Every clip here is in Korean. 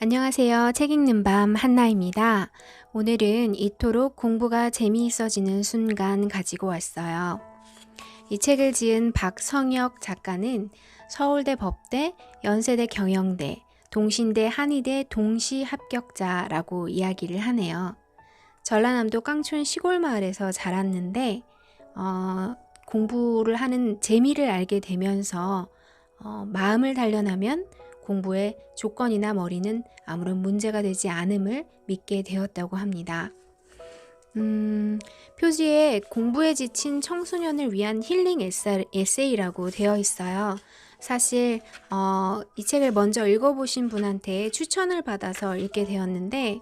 안녕하세요. 책 읽는 밤 한나입니다. 오늘은 이토록 공부가 재미있어지는 순간 가지고 왔어요. 이 책을 지은 박성혁 작가는 서울대 법대, 연세대 경영대, 동신대 한의대 동시 합격자라고 이야기를 하네요. 전라남도 깡촌 시골 마을에서 자랐는데 공부를 하는 재미를 알게 되면서 마음을 단련하면 공부의 조건이나 머리는 아무런 문제가 되지 않음을 믿게 되었다고 합니다. 표지에 공부에 지친 청소년을 위한 힐링 에세이라고 되어 있어요. 사실 이 책을 먼저 읽어보신 분한테 추천을 받아서 읽게 되었는데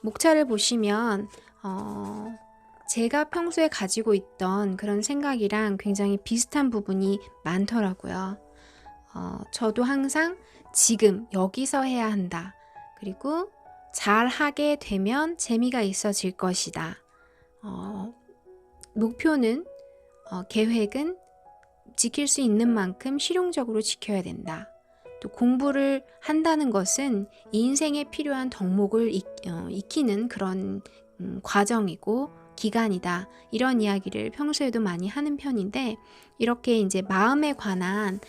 목차를 보시면 제가 평소에 가지고 있던 그런 생각이랑 굉장히 비슷한 부분이 많더라고요. 저도 항상 지금 여기서 해야 한다. 그리고 잘 하게 되면 재미가 있어질 것이다. 목표는 계획은 지킬 수 있는 만큼 실용적으로 지켜야 된다. 또 공부를 한다는 것은 인생에 필요한 덕목을 익히는 그런 과정이고 기간이다. 이런 이야기를 평소에도 많이 하는 편인데 이렇게 이제 마음에 관한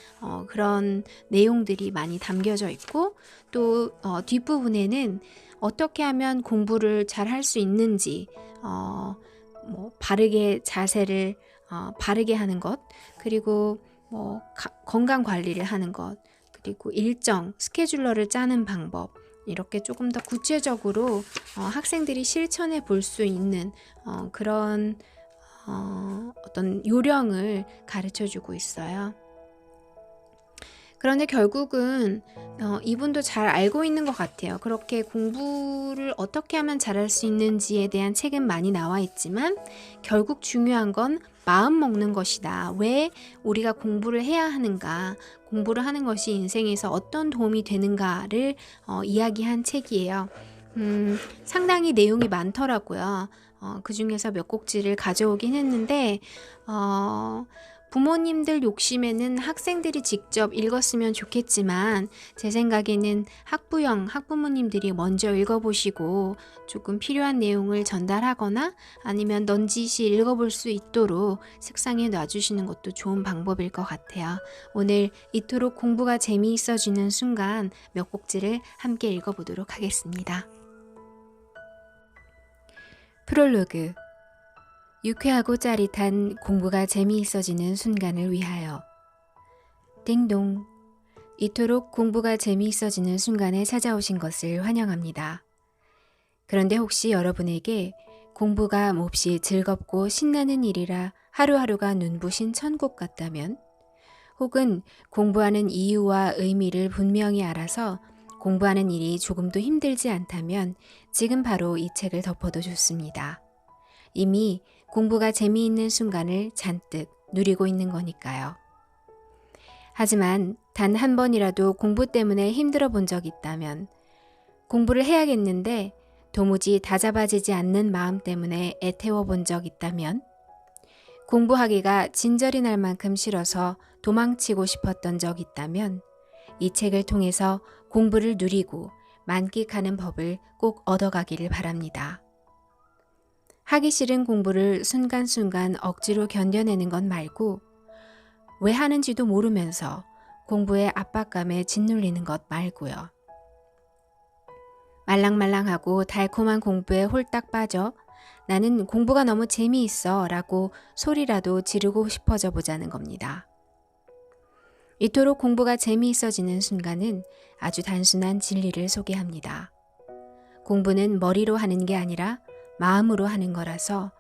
그런 내용들이 많이 담겨져 있고 또 뒷부분에는 어떻게 하면 공부를 잘 할 수 있는지 바르게 자세를 바르게 하는 것 그리고 건강 관리를 하는 것 그리고 일정 스케줄러를 짜는 방법 이렇게 조금 더 구체적으로 학생들이 실천해 볼 수 있는 그런 어떤 요령을 가르쳐 주고 있어요. 그런데 결국은 이분도 잘 알고 있는 것 같아요. 그렇게 공부를 어떻게 하면 잘할 수 있는지에 대한 책은 많이 나와 있지만 결국 중요한 건 마음 먹는 것이다. 왜 우리가 공부를 해야 하는가? 공부를 하는 것이 인생에서 어떤 도움이 되는가를 이야기한 책이에요. 상당히 내용이 많더라고요. 그 중에서 몇 곡지를 가져오긴 했는데 부모님들 욕심에는 학생들이 직접 읽었으면 좋겠지만 제 생각에는 학부모님들이 먼저 읽어보시고 조금 필요한 내용을 전달하거나 아니면 넌지시 읽어볼 수 있도록 책상에 놔주시는 것도 좋은 방법일 것 같아요. 오늘 이토록 공부가 재미있어지는 순간 몇 곡지를 함께 읽어보도록 하겠습니다. 프롤로그 유쾌하고 짜릿한 공부가 재미있어지는 순간을 위하여 띵동 이토록 공부가 재미있어지는 순간에 찾아오신 것을 환영합니다. 그런데 혹시 여러분에게 공부가 몹시 즐겁고 신나는 일이라 하루하루가 눈부신 천국 같다면 혹은 공부하는 이유와 의미를 분명히 알아서 공부하는 일이 조금도 힘들지 않다면 지금 바로 이 책을 덮어도 좋습니다. 이미 공부가 재미있는 순간을 잔뜩 누리고 있는 거니까요. 하지만 단 한 번이라도 공부 때문에 힘들어 본 적 있다면 공부를 해야겠는데 도무지 다잡아지지 않는 마음 때문에 애태워 본 적 있다면 공부하기가 진절이 날 만큼 싫어서 도망치고 싶었던 적 있다면 이 책을 통해서 공부를 누리고 만끽하는 법을 꼭 얻어가기를 바랍니다. 하기 싫은 공부를 순간순간 억지로 견뎌내는 것 말고 왜 하는지도 모르면서 공부의 압박감에 짓눌리는 것 말고요. 말랑말랑하고 달콤한 공부에 홀딱 빠져 나는 공부가 너무 재미있어 라고 소리라도 지르고 싶어져 보자는 겁니다. 이토록 공부가 재미있어지는 순간은 아주 단순한 진리를 소개합니다. 공부는 머리로 하는 게 아니라 마음으로 하는 거라서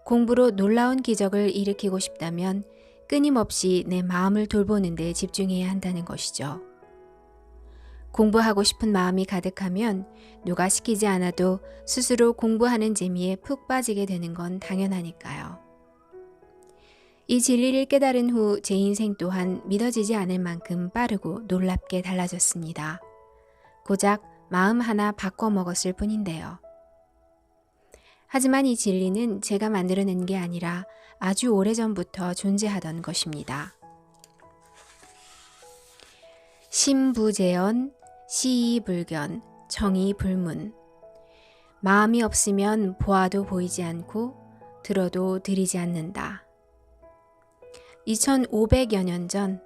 공부로 놀라운 기적을 일으키고 싶다면 끊임없이 내 마음을 돌보는 데 집중해야 한다는 것이죠. 공부하고 싶은 마음이 가득하면 누가 시키지 않아도 스스로 공부하는 재미에 푹 빠지게 되는 건 당연하니까요. 이 진리를 깨달은 후 제 인생 또한 믿어지지 않을 만큼 빠르고 놀랍게 달라졌습니다. 고작 마음 하나 바꿔 먹었을 뿐인데요. 하지만 이 진리는 제가 만들어낸 게 아니라 아주 오래전부터 존재하던 것입니다. 신부재연, 시이불견, 정의 불문. 마음이 없으면 보아도 보이지 않고 들어도 들이지 않는다. 2500여 년 전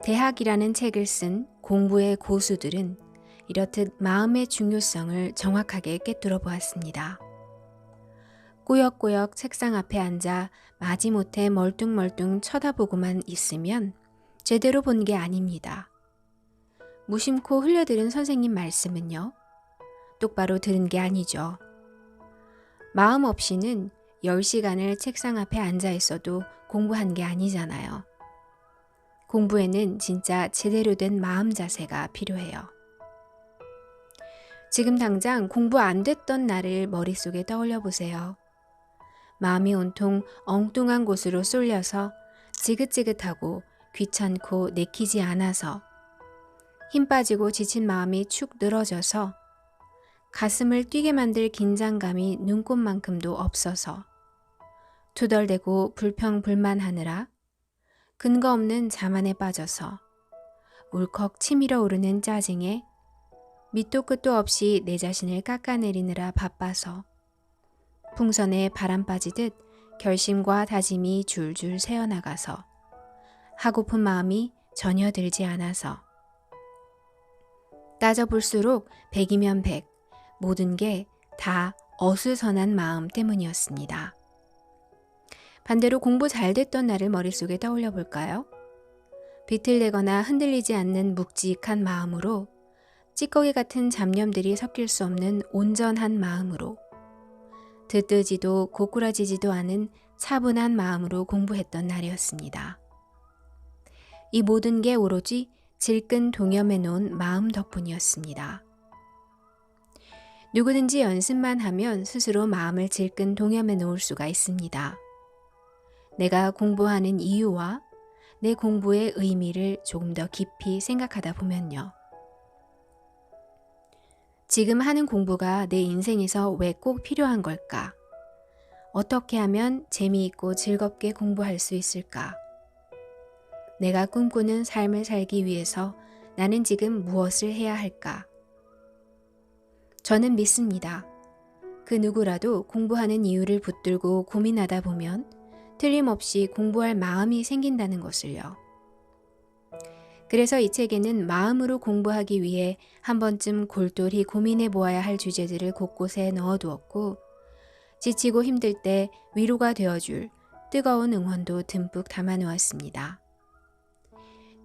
대학이라는 책을 쓴 공부의 고수들은 이렇듯 마음의 중요성을 정확하게 꿰뚫어 보았습니다. 꾸역꾸역 책상 앞에 앉아 마지못해 멀뚱멀뚱 쳐다보고만 있으면 제대로 본 게 아닙니다. 무심코 흘려들은 선생님 말씀은요, 똑바로 들은 게 아니죠. 마음 없이는 10시간을 책상 앞에 앉아 있어도 공부한 게 아니잖아요. 공부에는 진짜 제대로 된 마음 자세가 필요해요. 지금 당장 공부 안 됐던 날을 머릿속에 떠올려 보세요. 마음이 온통 엉뚱한 곳으로 쏠려서 지긋지긋하고 귀찮고 내키지 않아서 힘 빠지고 지친 마음이 축 늘어져서 가슴을 뛰게 만들 긴장감이 눈꼽만큼도 없어서 투덜대고 불평불만하느라 근거 없는 자만에 빠져서 울컥 치밀어 오르는 짜증에 밑도 끝도 없이 내 자신을 깎아내리느라 바빠서 풍선에 바람 빠지듯 결심과 다짐이 줄줄 새어나가서 하고픈 마음이 전혀 들지 않아서 따져볼수록 100이면 100, 모든 게 다 어수선한 마음 때문이었습니다. 반대로 공부 잘 됐던 날을 머릿속에 떠올려 볼까요? 비틀대거나 흔들리지 않는 묵직한 마음으로 찌꺼기 같은 잡념들이 섞일 수 없는 온전한 마음으로 들뜨지도 고꾸라지지도 않은 차분한 마음으로 공부했던 날이었습니다. 이 모든 게 오로지 질끈 동염해 놓은 마음 덕분이었습니다. 누구든지 연습만 하면 스스로 마음을 질끈 동염해 놓을 수가 있습니다. 내가 공부하는 이유와 내 공부의 의미를 조금 더 깊이 생각하다 보면요. 지금 하는 공부가 내 인생에서 왜 꼭 필요한 걸까? 어떻게 하면 재미있고 즐겁게 공부할 수 있을까? 내가 꿈꾸는 삶을 살기 위해서 나는 지금 무엇을 해야 할까? 저는 믿습니다. 그 누구라도 공부하는 이유를 붙들고 고민하다 보면 틀림없이 공부할 마음이 생긴다는 것을요. 그래서 이 책에는 마음으로 공부하기 위해 한 번쯤 골똘히 고민해 보아야 할 주제들을 곳곳에 넣어두었고, 지치고 힘들 때 위로가 되어줄 뜨거운 응원도 듬뿍 담아놓았습니다.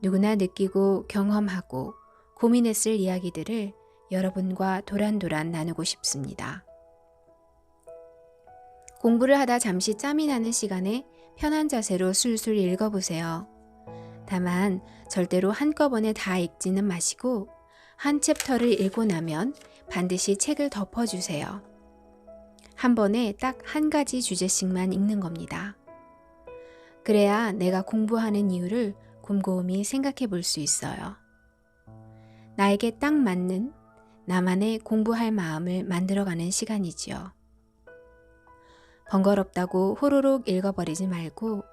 누구나 느끼고 경험하고 고민했을 이야기들을 여러분과 도란도란 나누고 싶습니다. 공부를 하다 잠시 짬이 나는 시간에 편한 자세로 술술 읽어보세요. 다만 절대로 한꺼번에 다 읽지는 마시고 한 챕터를 읽고 나면 반드시 책을 덮어주세요. 한 번에 딱 한 가지 주제씩만 읽는 겁니다. 그래야 내가 공부하는 이유를 곰곰이 생각해 볼 수 있어요. 나에게 딱 맞는 나만의 공부할 마음을 만들어가는 시간이지요. 번거롭다고 호로록 읽어버리지 말고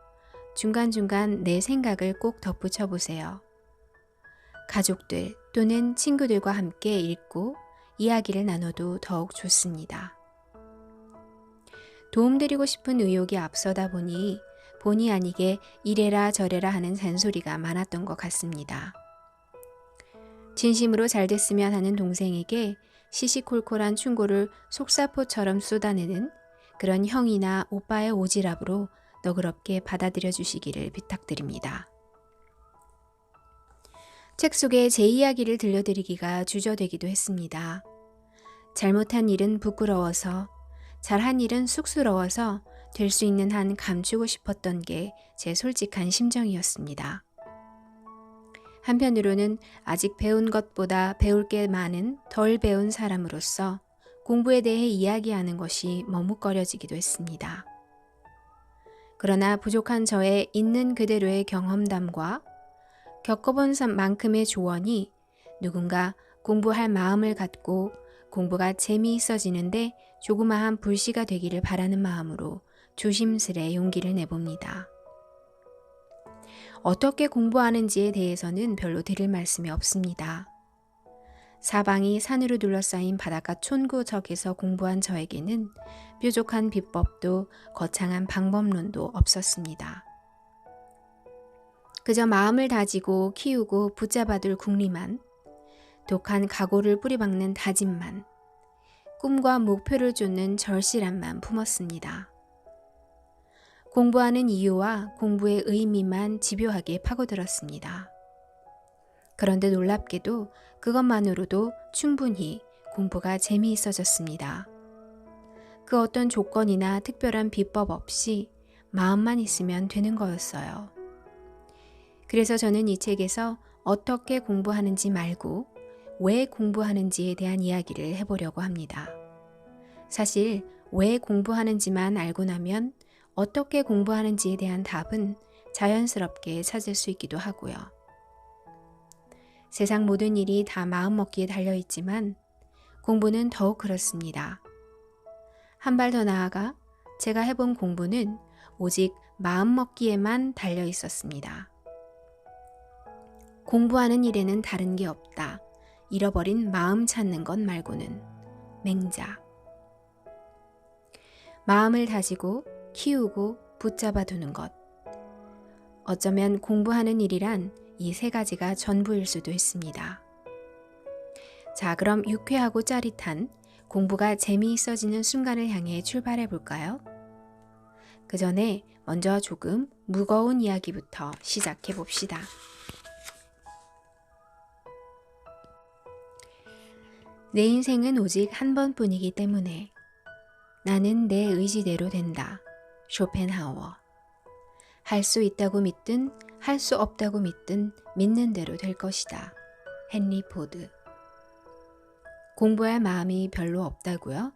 중간중간 내 생각을 꼭 덧붙여 보세요. 가족들 또는 친구들과 함께 읽고 이야기를 나눠도 더욱 좋습니다. 도움드리고 싶은 의욕이 앞서다 보니 본의 아니게 이래라 저래라 하는 잔소리가 많았던 것 같습니다. 진심으로 잘 됐으면 하는 동생에게 시시콜콜한 충고를 속사포처럼 쏟아내는 그런 형이나 오빠의 오지랖으로 너그럽게 받아들여 주시기를 부탁드립니다. 책 속에 제 이야기를 들려드리기가 주저되기도 했습니다. 잘못한 일은 부끄러워서, 잘한 일은 쑥스러워서 될 수 있는 한 감추고 싶었던 게 제 솔직한 심정이었습니다. 한편으로는 아직 배운 것보다 배울 게 많은 덜 배운 사람으로서 공부에 대해 이야기하는 것이 머뭇거려지기도 했습니다. 그러나 부족한 저의 있는 그대로의 경험담과 겪어본 만큼의 조언이 누군가 공부할 마음을 갖고 공부가 재미있어지는데 조그마한 불씨가 되기를 바라는 마음으로 조심스레 용기를 내봅니다. 어떻게 공부하는지에 대해서는 별로 드릴 말씀이 없습니다. 사방이 산으로 둘러싸인 바닷가 촌구적에서 공부한 저에게는 뾰족한 비법도 거창한 방법론도 없었습니다. 그저 마음을 다지고 키우고 붙잡아둘 궁리만, 독한 각오를 뿌리박는 다짐만, 꿈과 목표를 쫓는 절실함만 품었습니다. 공부하는 이유와 공부의 의미만 집요하게 파고들었습니다. 그런데 놀랍게도 그것만으로도 충분히 공부가 재미있어졌습니다. 그 어떤 조건이나 특별한 비법 없이 마음만 있으면 되는 거였어요. 그래서 저는 이 책에서 어떻게 공부하는지 말고 왜 공부하는지에 대한 이야기를 해보려고 합니다. 사실 왜 공부하는지만 알고 나면 어떻게 공부하는지에 대한 답은 자연스럽게 찾을 수 있기도 하고요. 세상 모든 일이 다 마음먹기에 달려있지만 공부는 더욱 그렇습니다. 한 발 더 나아가 제가 해본 공부는 오직 마음먹기에만 달려있었습니다. 공부하는 일에는 다른 게 없다. 잃어버린 마음 찾는 것 말고는. 맹자. 마음을 다지고 키우고 붙잡아 두는 것. 어쩌면 공부하는 일이란 이 세 가지가 전부일 수도 있습니다. 자, 그럼 유쾌하고 짜릿한 공부가 재미있어지는 순간을 향해 출발해 볼까요? 그 전에 먼저 조금 무거운 이야기부터 시작해 봅시다. 내 인생은 오직 한 번뿐이기 때문에 나는 내 의지대로 된다. 쇼펜하우어. 할 수 있다고 믿든 할 수 없다고 믿든 믿는 대로 될 것이다. 헨리 포드. 공부할 마음이 별로 없다고요?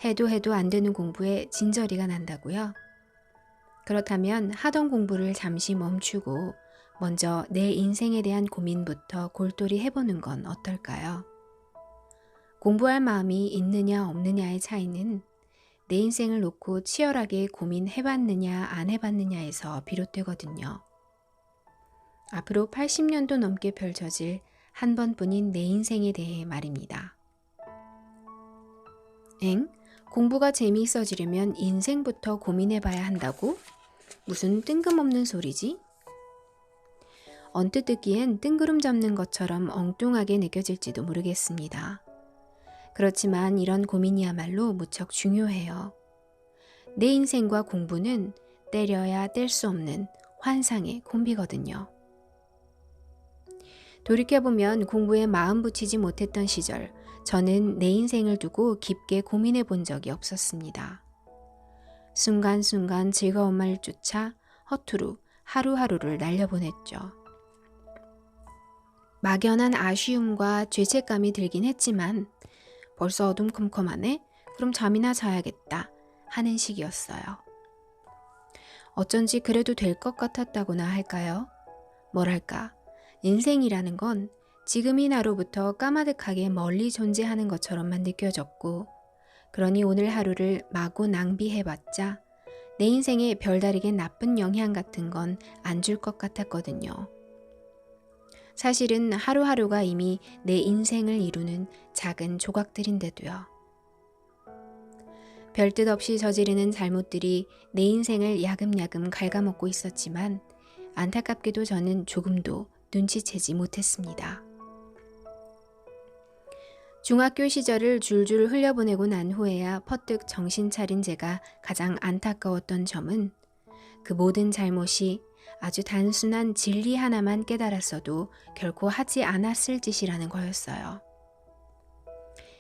해도 안 되는 공부에 진저리가 난다고요? 그렇다면 하던 공부를 잠시 멈추고 먼저 내 인생에 대한 고민부터 골똘히 해보는 건 어떨까요? 공부할 마음이 있느냐 없느냐의 차이는 내 인생을 놓고 치열하게 고민해봤느냐 안 해봤느냐에서 비롯되거든요. 앞으로 80년도 넘게 펼쳐질 한 번뿐인 내 인생에 대해 말입니다. 공부가 재미있어지려면 인생부터 고민해봐야 한다고? 무슨 뜬금없는 소리지? 언뜻 듣기엔 뜬구름 잡는 것처럼 엉뚱하게 느껴질지도 모르겠습니다. 그렇지만 이런 고민이야말로 무척 중요해요. 내 인생과 공부는 때려야 뗄 수 없는 환상의 콤비거든요. 돌이켜보면 공부에 마음 붙이지 못했던 시절, 저는 내 인생을 두고 깊게 고민해 본 적이 없었습니다. 순간순간 즐거움을 쫓아 허투루 하루하루를 날려보냈죠. 막연한 아쉬움과 죄책감이 들긴 했지만 벌써 어둠컴컴하네? 그럼 잠이나 자야겠다 하는 시기였어요. 어쩐지 그래도 될 것 같았다고나 할까요? 뭐랄까, 인생이라는 건 지금이 나로부터 까마득하게 멀리 존재하는 것처럼만 느껴졌고, 그러니 오늘 하루를 마구 낭비해봤자 내 인생에 별다르게 나쁜 영향 같은 건 안 줄 것 같았거든요. 사실은 하루하루가 이미 내 인생을 이루는 작은 조각들인데도요. 별뜻 없이 저지르는 잘못들이 내 인생을 야금야금 갉아먹고 있었지만 안타깝게도 저는 조금도 눈치채지 못했습니다. 중학교 시절을 줄줄 흘려보내고 난 후에야 퍼뜩 정신 차린 제가 가장 안타까웠던 점은 그 모든 잘못이 아주 단순한 진리 하나만 깨달았어도 결코 하지 않았을 짓이라는 거였어요.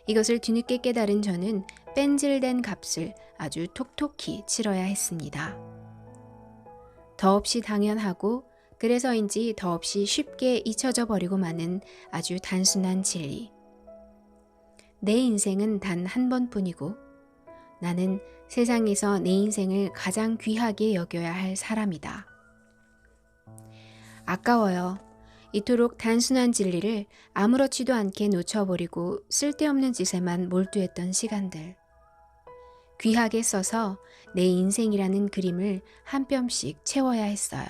이것을 뒤늦게 깨달은 저는 뺀질된 값을 아주 톡톡히 치러야 했습니다. 더없이 당연하고 그래서인지 더없이 쉽게 잊혀져 버리고 마는 아주 단순한 진리. 내 인생은 단 한 번뿐이고 나는 세상에서 내 인생을 가장 귀하게 여겨야 할 사람이다. 아까워요. 이토록 단순한 진리를 아무렇지도 않게 놓쳐버리고 쓸데없는 짓에만 몰두했던 시간들. 귀하게 써서 내 인생이라는 그림을 한 뼘씩 채워야 했어요.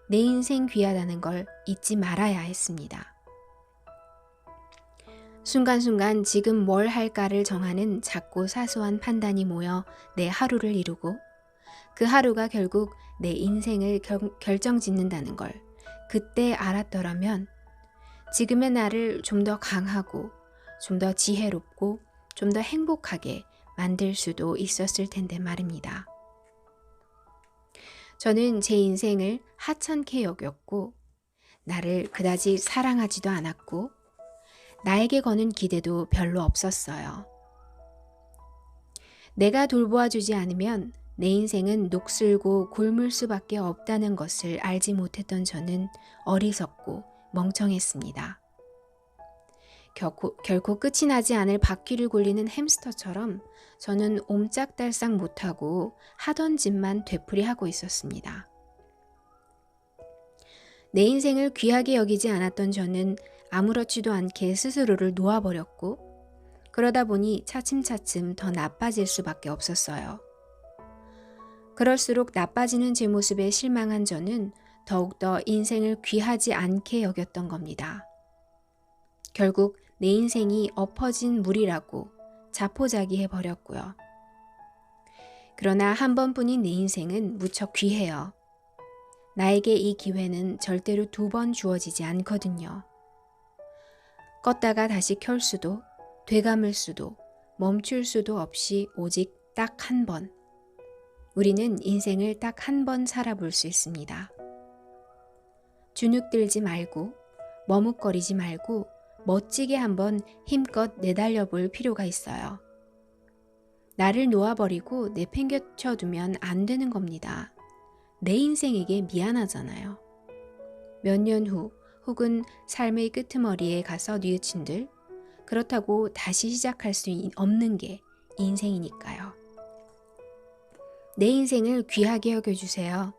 내 인생 귀하다는 걸 잊지 말아야 했습니다. 순간순간 지금 뭘 할까를 정하는 작고 사소한 판단이 모여 내 하루를 이루고 그 하루가 결국 내 인생을 결정짓는다는 걸 그때 알았더라면 지금의 나를 좀 더 강하고 좀 더 지혜롭고 좀 더 행복하게 만들 수도 있었을 텐데 말입니다. 저는 제 인생을 하찮게 여겼고 나를 그다지 사랑하지도 않았고 나에게 거는 기대도 별로 없었어요. 내가 돌보아주지 않으면 내 인생은 녹슬고 곪을 수밖에 없다는 것을 알지 못했던 저는 어리석고 멍청했습니다. 결코 끝이 나지 않을 바퀴를 굴리는 햄스터처럼 저는 옴짝달싹 못하고 하던 짓만 되풀이하고 있었습니다. 내 인생을 귀하게 여기지 않았던 저는 아무렇지도 않게 스스로를 놓아버렸고 그러다 보니 차츰차츰 더 나빠질 수밖에 없었어요. 그럴수록 나빠지는 제 모습에 실망한 저는 더욱더 인생을 귀하지 않게 여겼던 겁니다. 결국 내 인생이 엎어진 물이라고 자포자기해버렸고요. 그러나 한 번뿐인 내 인생은 무척 귀해요. 나에게 이 기회는 절대로 2번 주어지지 않거든요. 껐다가 다시 켤 수도, 되감을 수도, 멈출 수도 없이 오직 딱 1번. 우리는 인생을 딱 1번 살아볼 수 있습니다. 주눅들지 말고, 머뭇거리지 말고, 멋지게 한번 힘껏 내달려 볼 필요가 있어요. 나를 놓아버리고 내팽개쳐두면 안 되는 겁니다. 내 인생에게 미안하잖아요. 몇 년 후 혹은 삶의 끄트머리에 가서 뉘우친들 그렇다고 다시 시작할 수 없는 게 인생이니까요. 내 인생을 귀하게 여겨주세요.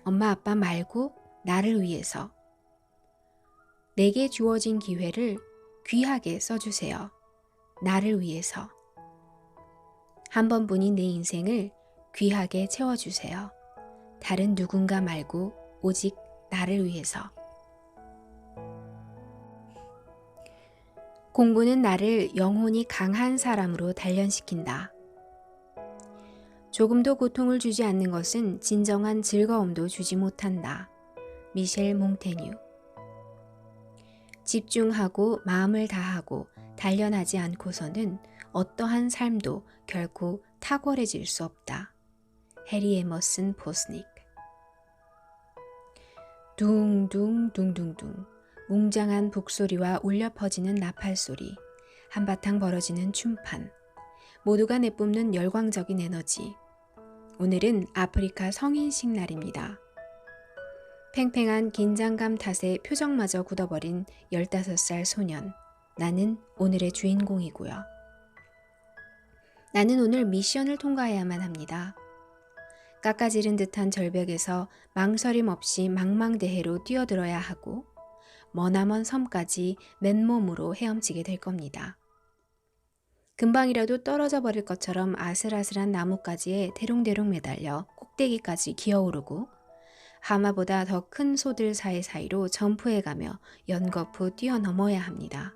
엄마 아빠 말고 나를 위해서. 내게 주어진 기회를 귀하게 써주세요. 나를 위해서. 한 번뿐인 내 인생을 귀하게 채워주세요. 다른 누군가 말고 오직 나를 위해서. 공부는 나를 영혼이 강한 사람으로 단련시킨다. 조금도 고통을 주지 않는 것은 진정한 즐거움도 주지 못한다. 미셸 몽테뉴. 집중하고 마음을 다하고 단련하지 않고서는 어떠한 삶도 결코 탁월해질 수 없다. 해리 에머슨 포스닉. 둥둥둥둥둥 웅장한 북소리와 울려 퍼지는 나팔소리, 한바탕 벌어지는 춤판, 모두가 내뿜는 열광적인 에너지. 오늘은 아프리카 성인식 날입니다. 팽팽한 긴장감 탓에 표정마저 굳어버린 15살 소년. 나는 오늘의 주인공이고요. 나는 오늘 미션을 통과해야만 합니다. 깎아지른 듯한 절벽에서 망설임 없이 망망대해로 뛰어들어야 하고 머나먼 섬까지 맨몸으로 헤엄치게 될 겁니다. 금방이라도 떨어져 버릴 것처럼 아슬아슬한 나뭇가지에 대롱대롱 매달려 꼭대기까지 기어오르고 하마보다 더 큰 소들 사이사이로 점프해가며 연거푸 뛰어넘어야 합니다.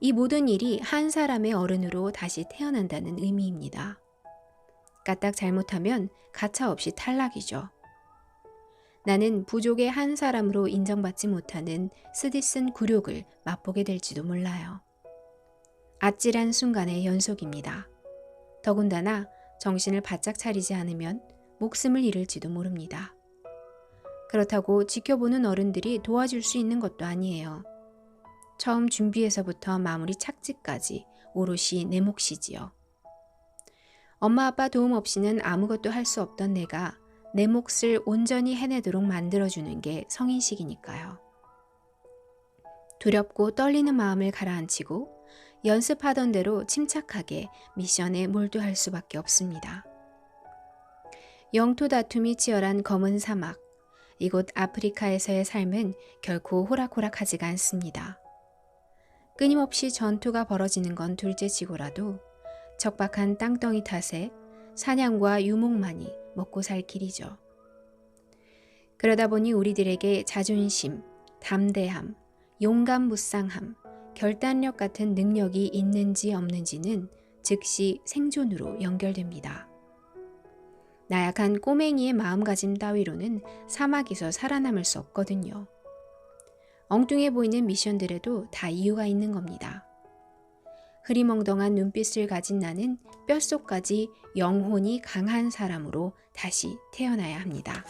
이 모든 일이 한 사람의 어른으로 다시 태어난다는 의미입니다. 까딱 잘못하면 가차없이 탈락이죠. 나는 부족의 한 사람으로 인정받지 못하는 쓰디쓴 굴욕을 맛보게 될지도 몰라요. 아찔한 순간의 연속입니다. 더군다나 정신을 바짝 차리지 않으면 목숨을 잃을지도 모릅니다. 그렇다고 지켜보는 어른들이 도와줄 수 있는 것도 아니에요. 처음 준비에서부터 마무리 착지까지 오롯이 내 몫이지요. 엄마 아빠 도움 없이는 아무것도 할 수 없던 내가 내 몫을 온전히 해내도록 만들어주는 게 성인식이니까요. 두렵고 떨리는 마음을 가라앉히고 연습하던 대로 침착하게 미션에 몰두할 수밖에 없습니다. 영토 다툼이 치열한 검은 사막, 이곳 아프리카에서의 삶은 결코 호락호락하지가 않습니다. 끊임없이 전투가 벌어지는 건 둘째치고라도 척박한 땅덩이 탓에 사냥과 유목만이 먹고 살 길이죠. 그러다 보니 우리들에게 자존심, 담대함, 용감무쌍함, 결단력 같은 능력이 있는지 없는지는 즉시 생존으로 연결됩니다. 나약한 꼬맹이의 마음가짐 따위로는 사막에서 살아남을 수 없거든요. 엉뚱해 보이는 미션들에도 다 이유가 있는 겁니다. 흐리멍덩한 눈빛을 가진 나는 뼛속까지 영혼이 강한 사람으로 다시 태어나야 합니다.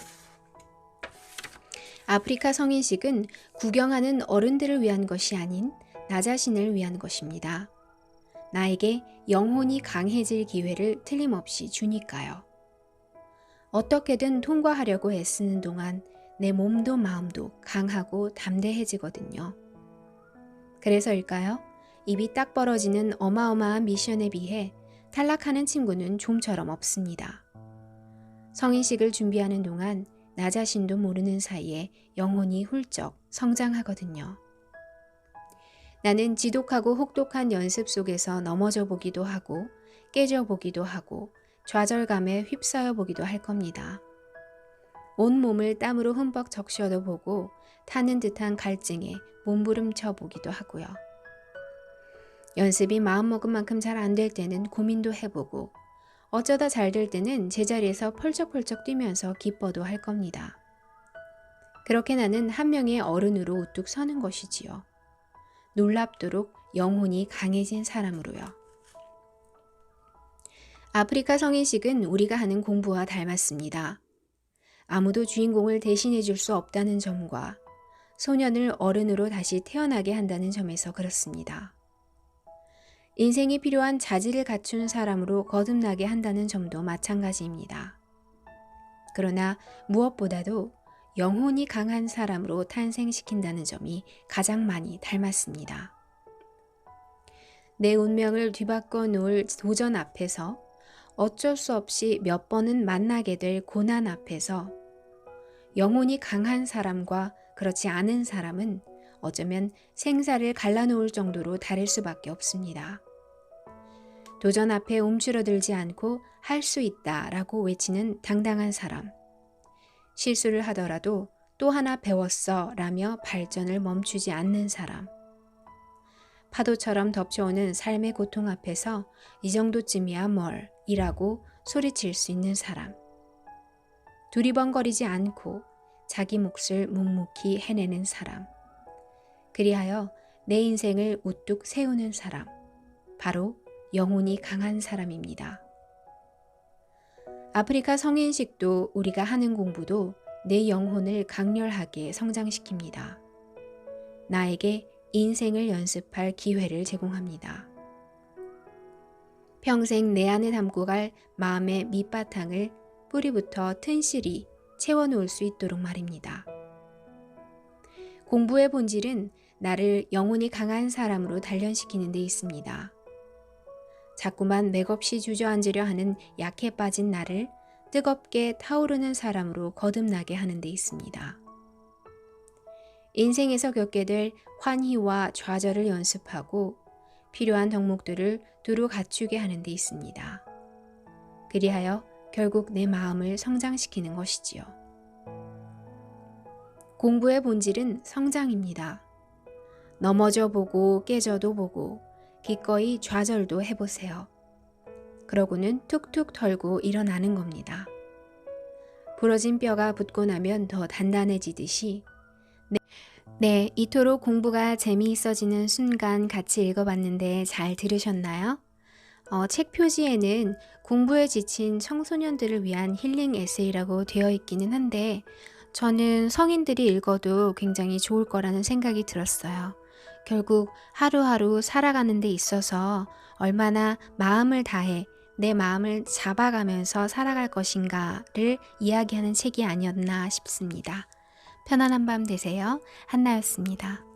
아프리카 성인식은 구경하는 어른들을 위한 것이 아닌 나 자신을 위한 것입니다. 나에게 영혼이 강해질 기회를 틀림없이 주니까요. 어떻게든 통과하려고 애쓰는 동안 내 몸도 마음도 강하고 담대해지거든요. 그래서일까요? 입이 딱 벌어지는 어마어마한 미션에 비해 탈락하는 친구는 좀처럼 없습니다. 성인식을 준비하는 동안 나 자신도 모르는 사이에 영혼이 훌쩍 성장하거든요. 나는 지독하고 혹독한 연습 속에서 넘어져 보기도 하고 깨져 보기도 하고 좌절감에 휩싸여 보기도 할 겁니다. 온몸을 땀으로 흠뻑 적셔도 보고 타는 듯한 갈증에 몸부림쳐 보기도 하고요. 연습이 마음먹은 만큼 잘 안 될 때는 고민도 해보고 어쩌다 잘 될 때는 제자리에서 펄쩍펄쩍 뛰면서 기뻐도 할 겁니다. 그렇게 나는 한 명의 어른으로 우뚝 서는 것이지요. 놀랍도록 영혼이 강해진 사람으로요. 아프리카 성인식은 우리가 하는 공부와 닮았습니다. 아무도 주인공을 대신해 줄 수 없다는 점과 소년을 어른으로 다시 태어나게 한다는 점에서 그렇습니다. 인생이 필요한 자질을 갖춘 사람으로 거듭나게 한다는 점도 마찬가지입니다. 그러나 무엇보다도 영혼이 강한 사람으로 탄생시킨다는 점이 가장 많이 닮았습니다. 내 운명을 뒤바꿔 놓을 도전 앞에서 어쩔 수 없이 몇 번은 만나게 될 고난 앞에서 영혼이 강한 사람과 그렇지 않은 사람은 어쩌면 생사를 갈라놓을 정도로 다를 수밖에 없습니다. 도전 앞에 움츠러들지 않고 할 수 있다라고 외치는 당당한 사람. 실수를 하더라도 또 하나 배웠어 라며 발전을 멈추지 않는 사람. 파도처럼 덮쳐오는 삶의 고통 앞에서 이 정도쯤이야 뭘 이라고 소리칠 수 있는 사람. 두리번거리지 않고 자기 몫을 묵묵히 해내는 사람. 그리하여 내 인생을 우뚝 세우는 사람. 바로 영혼이 강한 사람입니다. 아프리카 성인식도 우리가 하는 공부도 내 영혼을 강렬하게 성장시킵니다. 나에게 인생을 연습할 기회를 제공합니다. 평생 내 안에 담고 갈 마음의 밑바탕을 뿌리부터 튼실히 채워놓을 수 있도록 말입니다. 공부의 본질은 나를 영혼이 강한 사람으로 단련시키는 데 있습니다. 자꾸만 맥없이 주저앉으려 하는 약해 빠진 나를 뜨겁게 타오르는 사람으로 거듭나게 하는 데 있습니다. 인생에서 겪게 될 환희와 좌절을 연습하고 필요한 덕목들을 두루 갖추게 하는 데 있습니다. 그리하여 결국 내 마음을 성장시키는 것이지요. 공부의 본질은 성장입니다. 넘어져 보고 깨져도 보고 기꺼이 좌절도 해보세요. 그러고는 툭툭 털고 일어나는 겁니다. 부러진 뼈가 붙고 나면 더 단단해지듯이 네, 이토록 공부가 재미있어지는 순간 같이 읽어봤는데 잘 들으셨나요? 책 표지에는 공부에 지친 청소년들을 위한 힐링 에세이라고 되어 있기는 한데 저는 성인들이 읽어도 굉장히 좋을 거라는 생각이 들었어요. 결국 하루하루 살아가는 데 있어서 얼마나 마음을 다해 내 마음을 잡아가면서 살아갈 것인가를 이야기하는 책이 아니었나 싶습니다. 편안한 밤 되세요. 한나였습니다.